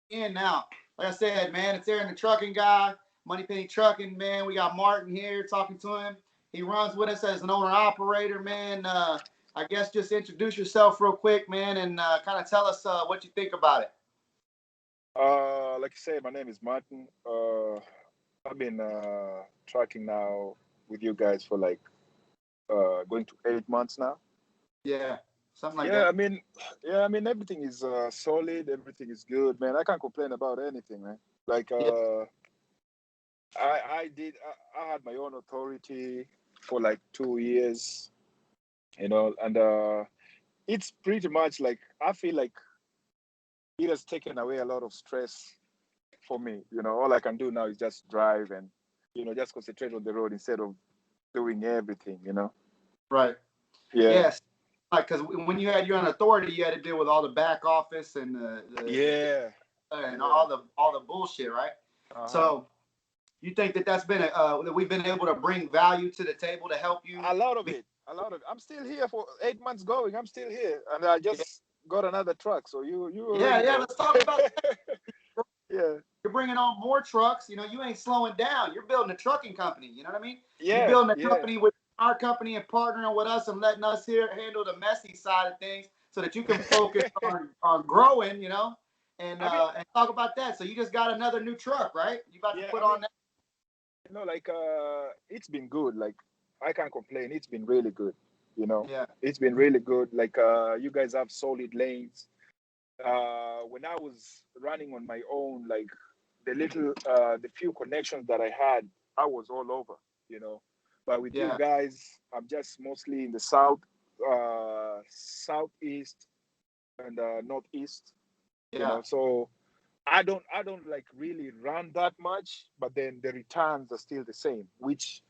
in now. Like I said, man, it's Aaron the trucking guy, Moneypenny Trucking, man. We got Martin here talking to him. He runs with us as an owner operator, man. I guess just introduce yourself real quick, man, and kind of tell us what you think about it. Like you say, my name is Martin. I've been tracking now with you guys for like going to 8 months now. Yeah, something like Yeah, that. I mean, yeah, I mean everything is solid. Everything is good, man. I can't complain about anything, man. Like Yeah, I had my own authority for like 2 years, and it's pretty much like I feel like it has taken away a lot of stress for me. All I can do now is just drive and just concentrate on the road instead of doing everything. right. Yeah, Yes, like because when you had your own authority, you had to deal with all the back office and yeah, and yeah. all the bullshit, right? Uh-huh. So you think that that's been that we've been able to bring value to the table to help you? A lot of Be, it, a lot of it. I'm still here for 8 months going. I'm still here, and I yeah, just got another truck, so you yeah, already yeah. know. Let's talk about that. Yeah, You're bringing on more trucks. You know, you ain't slowing down. You're building a trucking company. You know what I mean? You're yeah, building a yeah. company with our company and partnering with us and letting us here handle the messy side of things so that you can focus on growing. You know, I mean, and talk about that. So you just got another new truck, right? You about to yeah, put I mean, on that? like it's been good. Like I can't complain. It's been really good. You know, Yeah, it's been really good. Like you guys have solid lanes. When I was running on my own, like the few connections that I had, I was all over. You know, but with you yeah, guys, I'm just mostly in the south, southeast, and northeast. yeah, So I don't like really run that much, but then the returns are still the same, which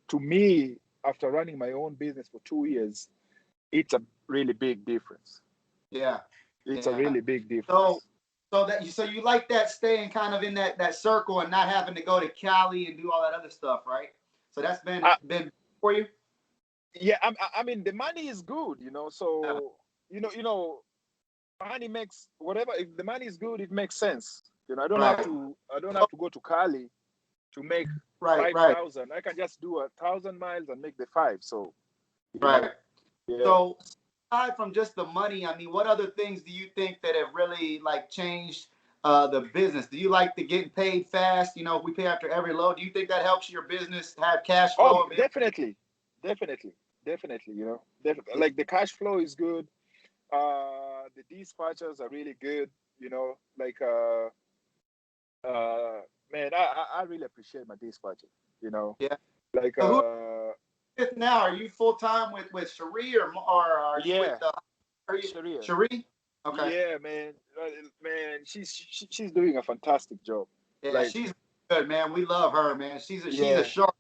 to me, after running my own business for 2 years, it's a really big difference. yeah, It's a yeah. really big So difference. so you like that staying kind of in that circle and not having to go to Cali and do all that other stuff, right? So that's Uh, been for you. yeah, I mean the money is good. Yeah. So money makes whatever. If the money is good, it makes sense. Right, I don't have to go to Cali to make right, five right, thousand. I can just do 1,000 miles and make the five. So you right. know, yeah. So aside from just the money, I mean, what other things do you think that have really like changed the business? Do you like the getting paid fast? You know, if we pay after every load, do you think that helps your business have cash Oh, flow? And be definitely, definitely, definitely. able, Like the cash flow is good. The dispatchers are really good. Like uh, man, I really appreciate my dispatcher. You know, yeah. like So who with now? Are you full time with Cherie or are you with yeah, are you Sharia. Cherie? Okay. Yeah, man, man, she's doing a fantastic job. Yeah, Like, she's good, man. We love her, man. She's a yeah, shark.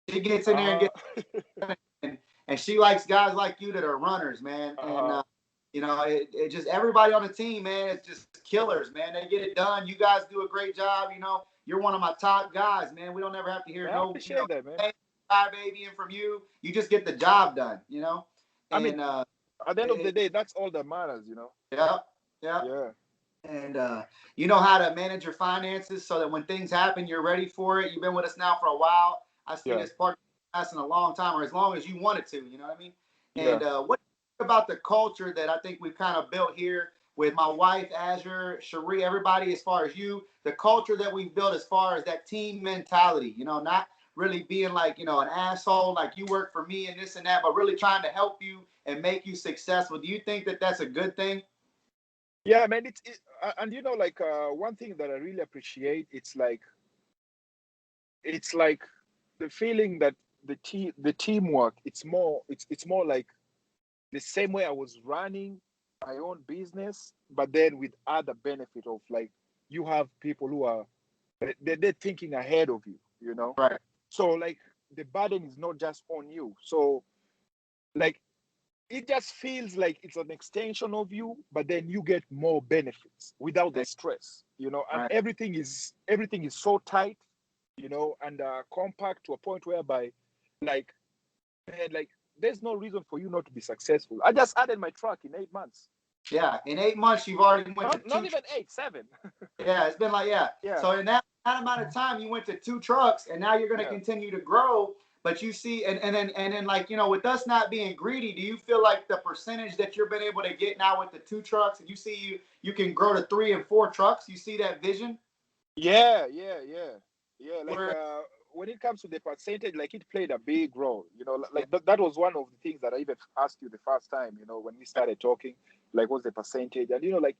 She gets in there and uh gets and, and she likes guys like you that are runners, man. And huh. you know, it just everybody on the team, man. It's just killers, man. They get it done. You guys do a great job. You know, you're one of my top guys, man. We don't ever have to hear Man, I no, appreciate that, man. baby in from you. You just get the job done, you know. I mean, And at the end of the it, day, that's all that matters. yeah, yeah. Yeah, And you know how to manage your finances so that when things happen, you're ready for it. You've been with us now for a while. I've seen yeah, this part lasting a long time, or as long as you wanted to. You know what I mean? yeah. And what about the culture that I think we've kind of built here with my wife, Azure, Cherie, everybody, as far as you, the culture that we've built as far as that team mentality. You know, not really being like an asshole, like you work for me and this and that, but really trying to help you and make you successful. Do you think that that's a good thing? Yeah, man. And like one thing that I really appreciate, it's like the feeling that the teamwork. It's more like the same way I was running my own business, but then with other benefit of like you have people who are they're thinking ahead of you. Right. So like the burden is not just on you. So like it just feels like it's an extension of you, but then you get more benefits without the stress. And Right. everything is so tight, and compact to a point whereby like man, like there's no reason for you not to be successful. I just added my truck in 8 months. Yeah, in 8 months you've already went to Not two. even 8, 7. Yeah, it's been like, yeah. Yeah, So in that amount of time, you went to 2 trucks, and now you're going to yeah. continue to grow. But you see, and then like with us not being greedy, do you feel like the percentage that you've been able to get now with the 2 trucks, and you see you can grow to 3 and 4 trucks? You see that vision Yeah, yeah, yeah, yeah. Like where when it comes to the percentage, like it played a big role. Like that was one of the things that I even asked you the first time. When we started talking, like what's the percentage, and like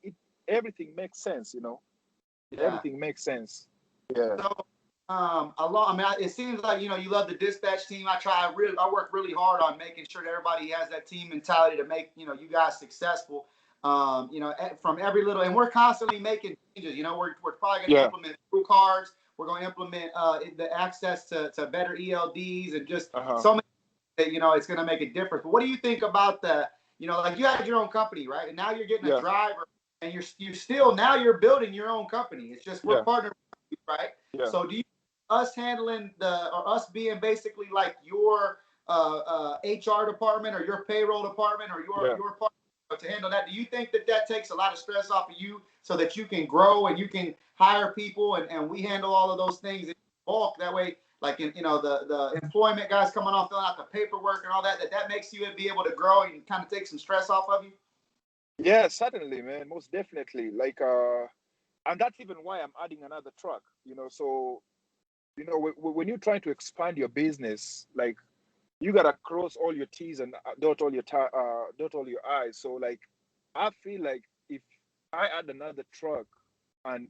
everything makes sense. yeah. Everything makes sense. Yeah, So along, I mean, it seems like you love the dispatch team. I work really hard on making sure that everybody has that team mentality to make you guys successful. From every little, and we're constantly making changes. We're probably going to yeah. implement crew cards. We're going to implement the access to better ELDs and just Uh huh. so many. It's going to make a difference. But what do you think about like you had your own company, right? And now you're getting a Yeah, driver, and you still now you're building your own company. It's just we're yeah, partnering, right? yeah, So do you us handling or us being basically like your HR department or your payroll department or yeah. your part to handle that? Do you think that takes a lot of stress off of you so that you can grow and you can hire people and we handle all of those things in bulk? That way, like the employment guys coming off filling out the paperwork and all that makes you be able to grow and kind of take some stress off of you. Yeah, certainly, man. Most definitely. Like, and that's even why I'm adding another truck. So when you're trying to expand your business, like you gotta cross all your T's and dot all your I's. So like, I feel like if I add another truck, and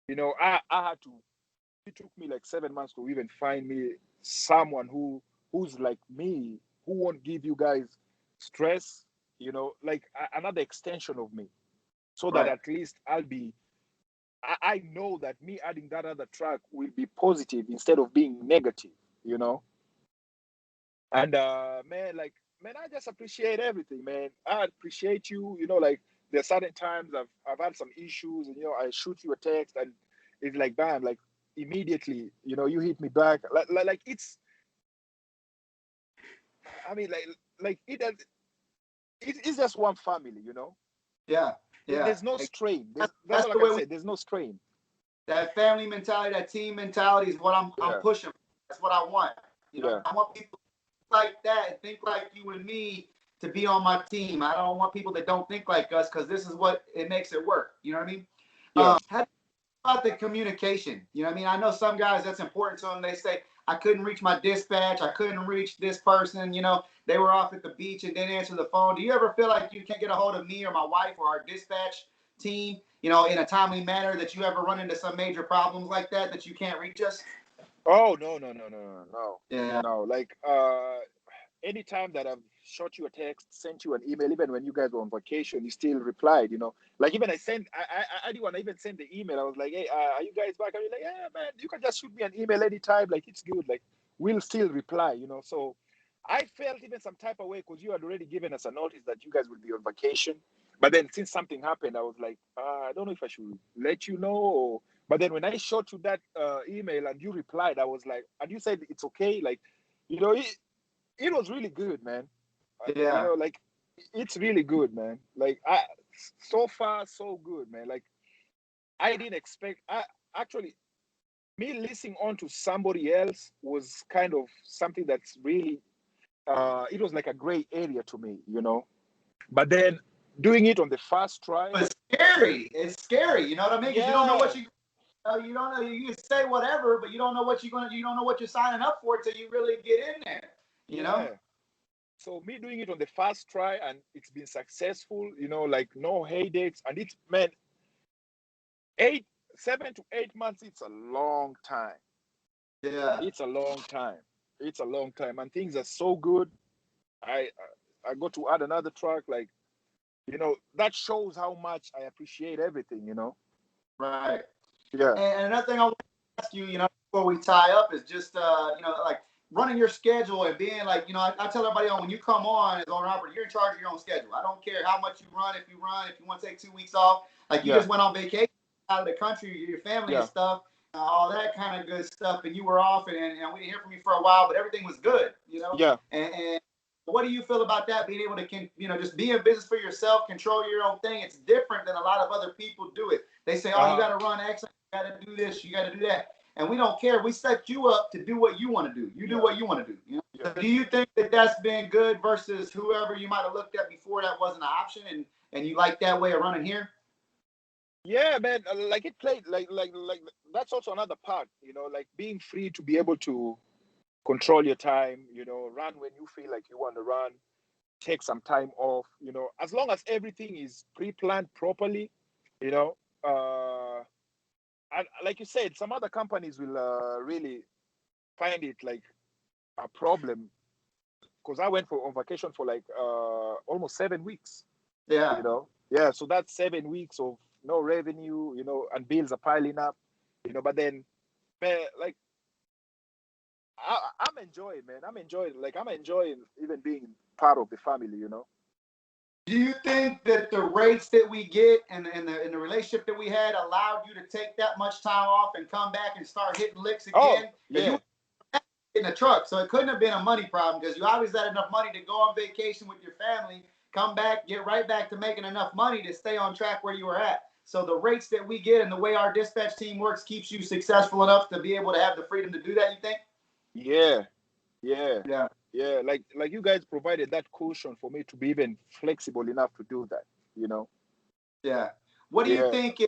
I had to. It took me like 7 months to even find me someone who's like me, who won't give you guys stress. Like another extension of me, so that Right. at least I'll be. I know that me adding that other track will be positive instead of being negative. You know And man, like man, I just appreciate everything, man. I appreciate you. Like there are certain times I've had some issues, and I shoot you a text, and it's like bam, like immediately, you hit me back. Like it's, I mean, like it's just one family. Yeah. Yeah. There's no strain. That's That's all I the can way we say. There's no strain. that family mentality, that team mentality is what I'm Yeah, pushing. That's what I want. yeah, I want people like that and think like you and me to be on my team. I don't want people that don't think like us because this is what it makes it work. You know what I mean? yeah. How about the communication? You know what I mean? I know some guys that's important to them. They say, I couldn't reach my dispatch. I couldn't reach this person. They were off at the beach and didn't answer the phone. Do you ever feel like you can't get a hold of me or my wife or our dispatch team, in a timely manner, that you ever run into some major problems like that you can't reach us? Oh no, no, no, no, no, no, Yeah. no. Like anytime that I've shot you a text, sent you an email, even when you guys were on vacation, you still replied. Like even I didn't want to even send the email. I was like, hey, are you guys back? And you're like, yeah, man, you can just shoot me an email anytime. Like it's good. Like we'll still reply. So I felt even some type of way because you had already given us a notice that you guys will be on vacation. But then since something happened, I was like, I don't know if I should let you know. But then when I shot you that email and you replied, I was like, and you said it's okay. Like, you know, it was really good, man. Yeah. Like it's really good, man. Like so far so good, man. Like I didn't expect. I actually me listening on to somebody else was kind of something that's really. It was like a gray area to me. But then doing it on the first try, It's scary. It's scary. You know what I mean? Because you don't know yeah, what you don't know. You can say whatever, but you don't know what you don't know what you're signing up for till you really get in there. You know? yeah. So me doing it on the first try and it's been successful. Like no headaches, and it's man, 7 to 8 months. It's a long time. Yeah. It's a long time. It's a long time, and things are so good. I got to add another track. Like that shows how much I appreciate everything. Right. Yeah, And another thing I want to ask you, before we tie up, is just like running your schedule and being like, I tell everybody when you come on as owner operator, you're in charge of your own schedule. I don't care how much you run, if you want to take 2 weeks off, like you yeah, just went on vacation out of the country, your family and yeah, stuff, all that kind of good stuff, and you were off, and we didn't hear from you for a while, but everything was good. yeah, And what do you feel about that? Being able to, just be in business for yourself, control your own thing. It's different than a lot of other people do it. They say, oh, you Uh, got to run X, you got to do this, you got to do that. And we don't care. We set you up to do what you want to do. You do yeah, what you want to do. yeah. So do you think that that's been good versus whoever you might have looked at before that wasn't an option, and you like that way of running here? Yeah, man. Like it played like that's also another part, like being free to be able to control your time, run when you feel like you want to run, take some time off, as long as everything is pre-planned properly, you know. And like you said, some other companies will really find it like a problem because I went on vacation for like almost 7 weeks, Yeah. Yeah, so that's 7 weeks of no revenue, and bills are piling up, but then, man, like I'm enjoying, man. I'm enjoying even being part of the family. Do you think that the rates that we get and the relationship that we had allowed you to take that much time off and come back and start hitting licks Oh, again? Because you yeah. were in the truck, so it couldn't have been a money problem because you always had enough money to go on vacation with your family, come back, get right back to making enough money to stay on track where you were at. So the rates that we get and the way our dispatch team works keeps you successful enough to be able to have the freedom to do that, you think? Yeah, yeah, Yeah. yeah. Like you guys provided that cushion for me to be even flexible enough to do that. Yeah. What do you Yeah. think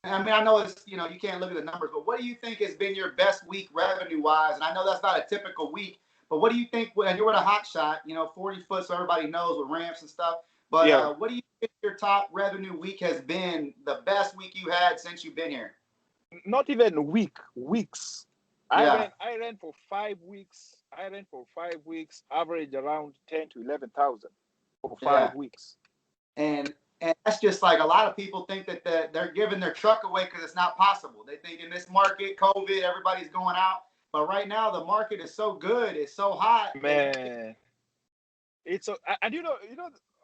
I mean, I know it's, you can't look at the numbers, but what do you think has been your best week revenue wise? And I know that's not a typical week, but what do you think when you're with a hot shot, 40 foot, so everybody knows with ramps and stuff. But Yeah. what do you think your top revenue week has been, the best week you had since you've been here? Not even weeks. I Yeah. ran I ran for 5 weeks. I ran for 5 weeks, average around 10 to 11,000 for five Yeah. weeks. And that's just like a lot of people think that they're giving their truck away because it's not possible. They think in this market, COVID, everybody's going out. But right now, the market is so good, it's so hot that Man, it's so and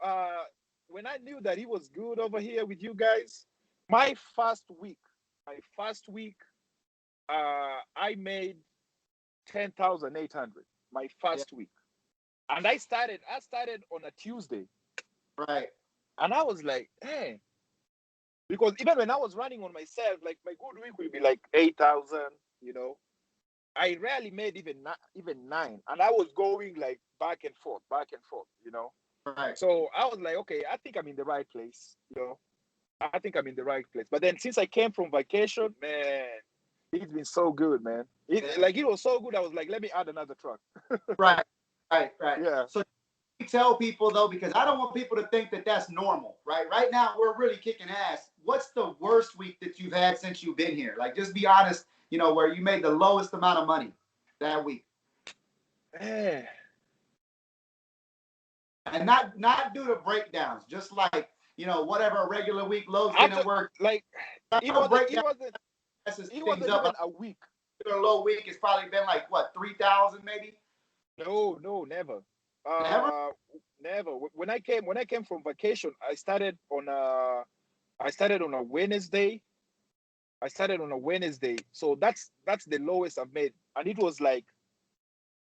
uh when I knew that he was good over here with you guys, my first week, my first week, I made 10,800 my yeah, first week. And I started on a Tuesday. right. And I was like, hey, because even when I was running on myself, like my good week will be like 8,000, you know. I rarely made even nine. And I was going like back and forth. Right. So I was like, okay, I think I'm in the right place. I think I'm in the right place. But then since I came from vacation, man, it's been so good, man. Yeah. It was so good. I was like, let me add another truck. Right. Right. Right. Yeah. So you tell people though, because I don't want people to think that that's normal, right? Right now, we're really kicking ass. What's the worst week that you've had since you've been here? Like, just be honest, where you made the lowest amount of money that week. Eh, And not due to breakdowns, just like, whatever a regular week lows After didn't work. like Not it a wasn't it breakdown wasn't messes it things wasn't up. even a week. A low week has probably been like what, 3,000 maybe? No, never. Never? Uh Never. When I came from vacation, I started on a Wednesday. I started on a Wednesday. So that's the lowest I've made. And it was like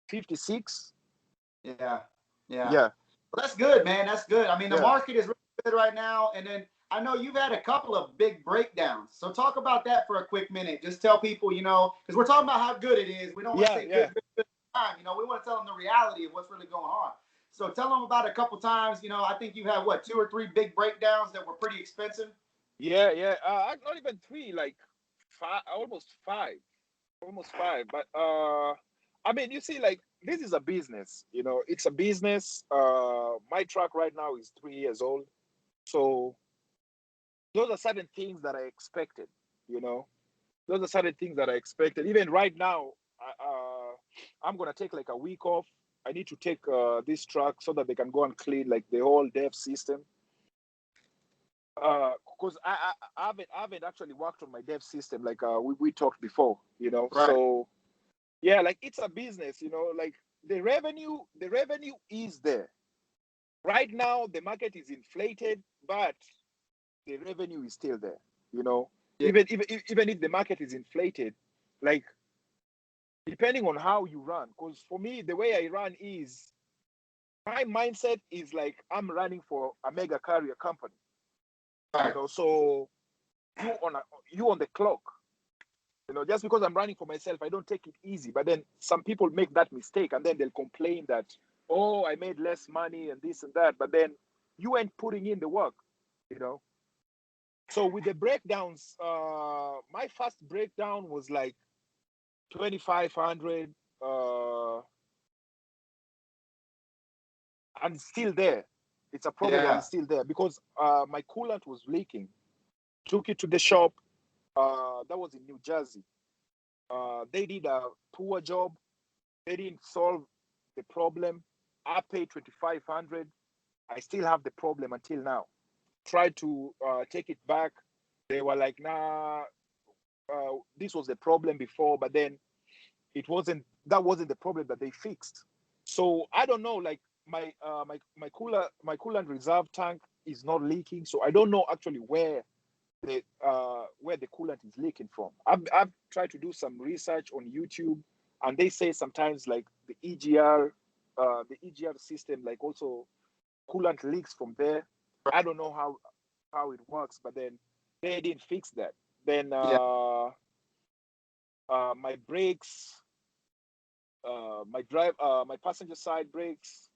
56. Yeah. Yeah. Yeah. Well, that's good, man. That's good. I mean, the Yeah. market is really good right now. And then I know you've had a couple of big breakdowns. So talk about that for a quick minute. Just tell people, because we're talking about how good it is. We don't want to Yeah, say yeah. good time. We want to tell them the reality of what's really going on. So tell them about a couple times. I think you had what, two or three big breakdowns that were pretty expensive. Yeah, yeah. Not even three, like five, almost five. Almost five. But I mean, you see, like this is a business. It's a business. My truck right now is 3 years old, so those are certain things that I expected. You know, those are certain things that I expected. Even right now, I'm gonna take like a week off. I need to take this truck so that they can go and clean like the whole dev system. Because I haven't actually worked on my dev system like we talked before. Right. So yeah, like it's a business. Like the revenue is there. Right now the market is inflated, but the revenue is still there. You know, Yeah. even if the market is inflated, like depending on how you run. Because for me, the way I run is my mindset is like I'm running for a mega carrier company, Right. so you on a, you on the clock. Just because I'm running for myself, I don't take it easy. But then some people make that mistake, and then they'll complain that, oh, I made less money and this and that. But then you ain't putting in the work, you know. So with the breakdowns, my first breakdown was like 2,500, and still there. It's a problem that Yeah. is still there because my coolant was leaking. Took it to the shop. That was in New Jersey. They did a poor job. They didn't solve the problem. I paid 2,500. I still have the problem until now. Tried to take it back. They were like, nah, this was the problem before, but then it wasn't. That wasn't the problem that they fixed. So I don't know. Like my coolant reserve tank is not leaking, so I don't know actually where the coolant is leaking from. I've tried to do some research on YouTube, and they say sometimes like the EGR system, like also coolant leaks from there. I don't know how it works, but then they didn't fix that. Then Yeah. my brakes, my passenger side brakes.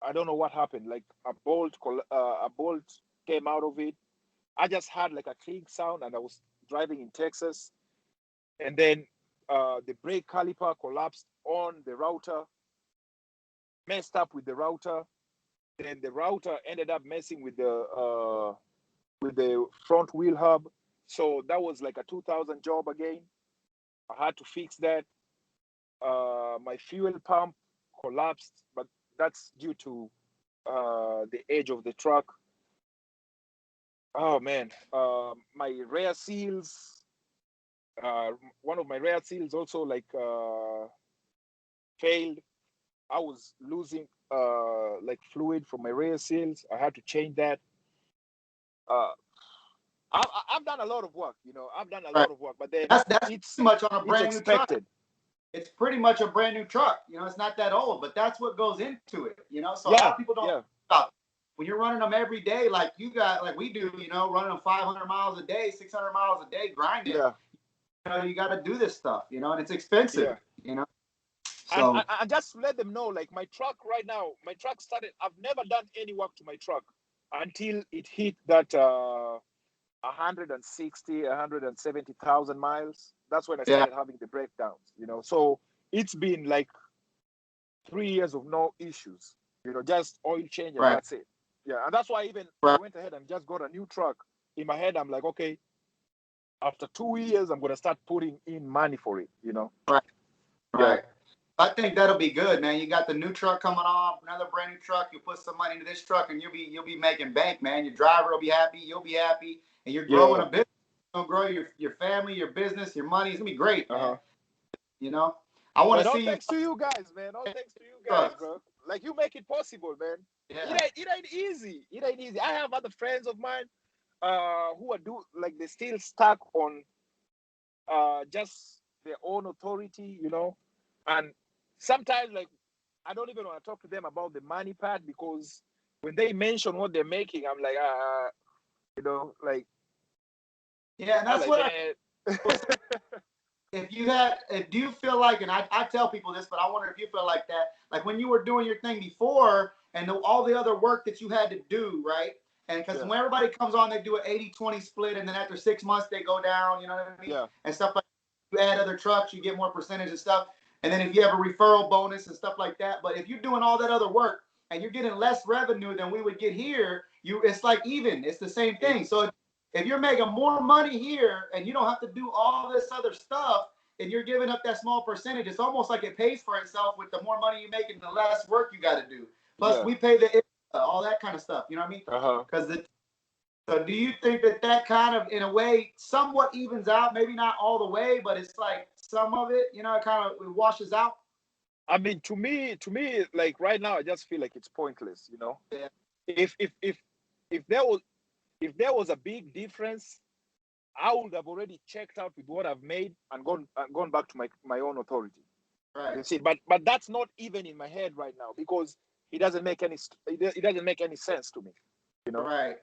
I don't know what happened. Like a bolt came out of it. I just had like a clicking sound, and I was driving in Texas, and then the brake caliper collapsed on the router, messed up with the router. Then the router ended up messing with the front wheel hub. So that was like a 2,000 job again. I had to fix that. My fuel pump collapsed, but that's due to the age of the truck. Oh man, my rear seals. One of my rear seals also like failed. I was losing like fluid from my rear seals. I had to change that. Uh, I've done a lot of work. I've done a Right. lot of work, but then That's it's pretty much on a it's brand new truck. expected. It's pretty much a brand new truck. It's not that old, but that's what goes into it. So a lot of Yeah, people don't yeah, stop. When you're running them every day, like you got, like we do, running them 500 miles a day, 600 miles a day, grinding. yeah, You got to do this stuff, and it's expensive. yeah. And So I just let them know, like my truck right now, my truck started. I've never done any work to my truck until it hit that 160, 170,000 miles. That's when I yeah, started having the breakdowns. So it's been like 3 years of no issues. Just oil change and right, that's it. Yeah, and that's why even I right, went ahead and just got a new truck. In my head, I'm like, okay, after 2 years, I'm gonna start putting in money for it. right, Yeah, right. I think that'll be good, man. You got the new truck coming off, another brand new truck. You put some money into this truck, and you'll be making bank, man. Your driver will be happy, you'll be happy, and you're growing yeah. a business. You'll grow your family, your business, your money. It's gonna be great, man. Uh-huh. You know, I want But to all see you thanks to you guys, man. All thanks to you guys, trucks. bro. Like you make it possible, man. Yeah, It ain't easy. It ain't easy. I have other friends of mine who are do like they still stuck on just their own authority. And sometimes like I don't even want to talk to them about the money part because when they mention what they're making, I'm like, like yeah, and I'm that's like, what I man, was. If you feel like, and I tell people this, but I wonder if you feel like that, like when you were doing your thing before and all the other work that you had to do, right? And because yeah, when everybody comes on, they do an 80-20 split, and then after 6 months, they go down, you know what I mean? yeah, And stuff like that. You add other trucks, you get more percentage and stuff. And then if you have a referral bonus and stuff like that. But if you're doing all that other work and you're getting less revenue than we would get here, it's like even, it's the same it, thing. So if you're making more money here and you don't have to do all this other stuff, and you're giving up that small percentage, it's almost like it pays for itself with the more money you make and the less work you got to do. Plus, yeah, we pay the all that kind of stuff. You know what I mean? uh-huh. Because so, do you think that kind of, in a way, somewhat evens out? Maybe not all the way, but it's like some of it. It kind of washes out. I mean, like right now, I just feel like it's pointless. Yeah. If if if if there was a big difference, I would have already checked out with what I've made and gone back to my own authority. Right. You see, but that's not even in my head right now because it doesn't make any sense to me. Right.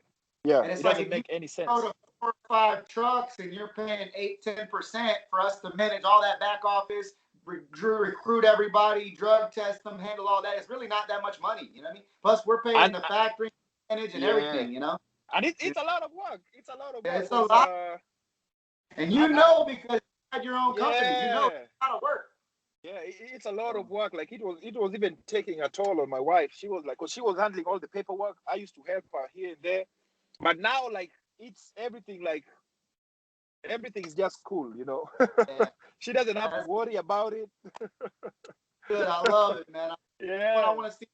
Yeah, And it it's like doesn't if you make any go sense. to 4 or 5 trucks and you're paying 8-10% for us to manage all that back office, recruit everybody, drug test them, handle all that, it's really not that much money. You know what I mean? Plus, we're paying And the factory manage and yeah, everything. You know, and it's a lot of work. It's a lot of work it's a because lot, and you I know because you had your own company, you know it's yeah. a lot of work. It's a lot of work. Like it was even taking a toll on my wife. She was like, cause she was handling all the paperwork. I used to help her here and there, but now like it's everything. Like everything's just cool. Yeah, She doesn't have to that's worry about it. good. I love it, man. What I Yeah, want to see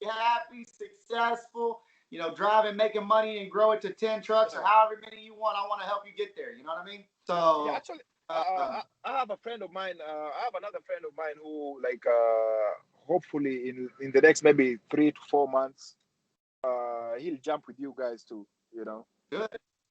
you happy, successful. You know, driving, making money, and grow it to 10 trucks or yeah, however many you want. I want to help you get there. You know what I mean? yeah. So, Actually, um, I have a friend of mine. I have another friend of mine who like hopefully in the next maybe 3 to 4 months, he'll jump with you guys too. You know. good.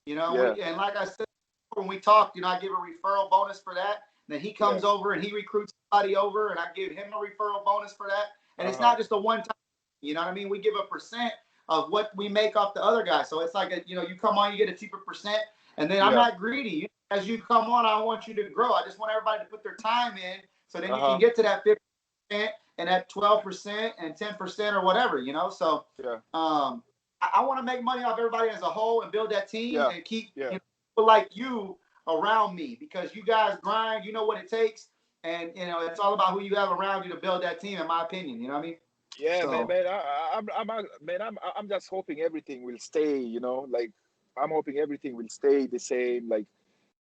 You know, Yeah, and like I said when we talked, I give a referral bonus for that. And then he yeah. comes over and he recruits somebody over, and I give him a referral bonus for that. And Uh it's huh. not just a one time. You know what I mean? We give a percent of what we make off the other guy. So it's like you come on, you get a cheaper percent. And then I'm Yeah. not greedy. As you come on, I want you to grow. I just want everybody to put their time in, so then Uh you can huh. get to that 50% and that 12% and 10% or whatever. So Yeah. I want to make money off everybody as a whole and build that team Yeah. and keep Yeah. people like you around me, because you guys grind. You know what it takes, and it's all about who you have around you to build that team. In my opinion, you know what I mean? Yeah, man, So man. Man. I'm just hoping everything will stay. Like I'm hoping everything will stay the same. Like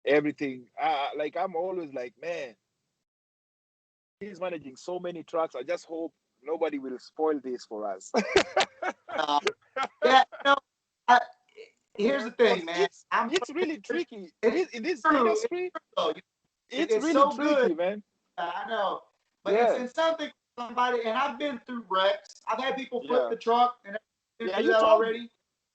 everything. Like I'm always like, man, he's managing so many trucks. I just hope nobody will spoil this for us. uh, yeah, I, here's the Because thing, man. it's really tricky. It's In this true. It's industry, true though. it's It's really so good. tricky, man. I know, but it's Yeah, in something somebody. And I've been through wrecks. I've had people flip yeah, the truck and yeah. do You that told me. already.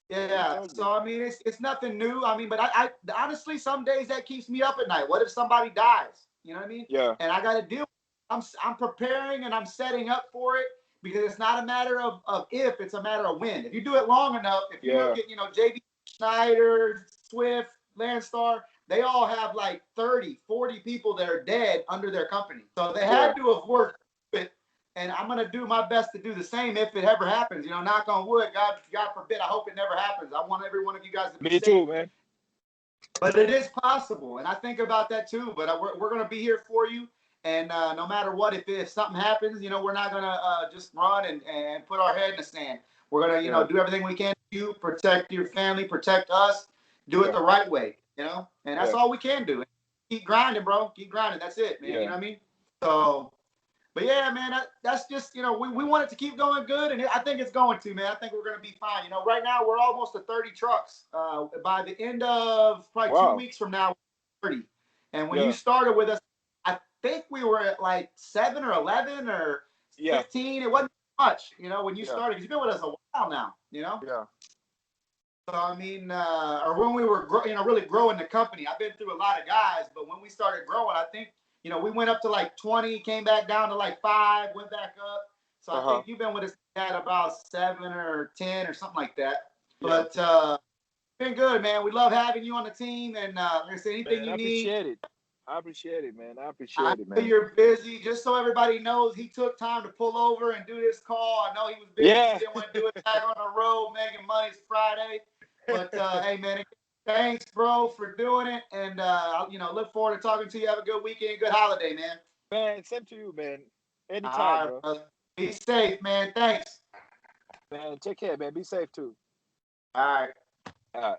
Yeah, you Yeah. told me. So I mean, it's nothing new. I mean, but I honestly, some days that keeps me up at night. What if somebody dies? You know what I mean? Yeah, And I got to deal. I'm preparing and I'm setting up for it, because it's not a matter of if, it's a matter of when. If you do it long enough, if you yeah, look at JB Schneider, Swift, Landstar, they all have like 30, 40 people that are dead under their company. So they yeah. had to have worked it. And I'm gonna do my best to do the same if it ever happens. Knock on wood. God forbid. I hope it never happens. I want every one of you guys to be Me safe. too, man. But it is possible, and I think about that too. But we're gonna be here for you, and no matter what, if something happens, we're not gonna just run and put our head in the sand. We're gonna Yeah, do everything we can to you, protect your family, protect us, do it yeah, the right way. And that's yeah, all we can do. Keep grinding, bro. Keep grinding. That's it, man. You yeah. know what I mean? So, but yeah, man, that's just we want it to keep going good, and I think it's going to, man. I think we're going to be fine. Right now we're almost to 30 trucks. By the end of probably two Wow. weeks from now, 30. And when you Yeah, started with us, I think we were at like 7 or 11 or yeah, 15. It wasn't much, when you yeah, started, because you've been with us a while now. yeah. So I mean, or when we were, really growing the company. I've been through a lot of guys, but when we started growing, I think, we went up to like 20, came back down to like 5, went back up. So Uh I huh. think you've been with us at about 7 or 10 or something like that. Yeah. But been good, man. We love having you on the team, and like I said, anything Man, you I need. appreciate it. I appreciate it, man. I I appreciate it, know man. you're busy. Just so everybody knows, he took time to pull over and do this call. I know he was busy. He Yeah. didn't want to do it back on the road, making money. It's Friday. But hey, man, thanks, bro, for doing it. And look forward to talking to you. Have a good weekend, good holiday, man. Man, same to you, man. Anytime, All right, bro. brother. Be safe, man. Thanks. Man, take care, man. Be safe too. All right. All right.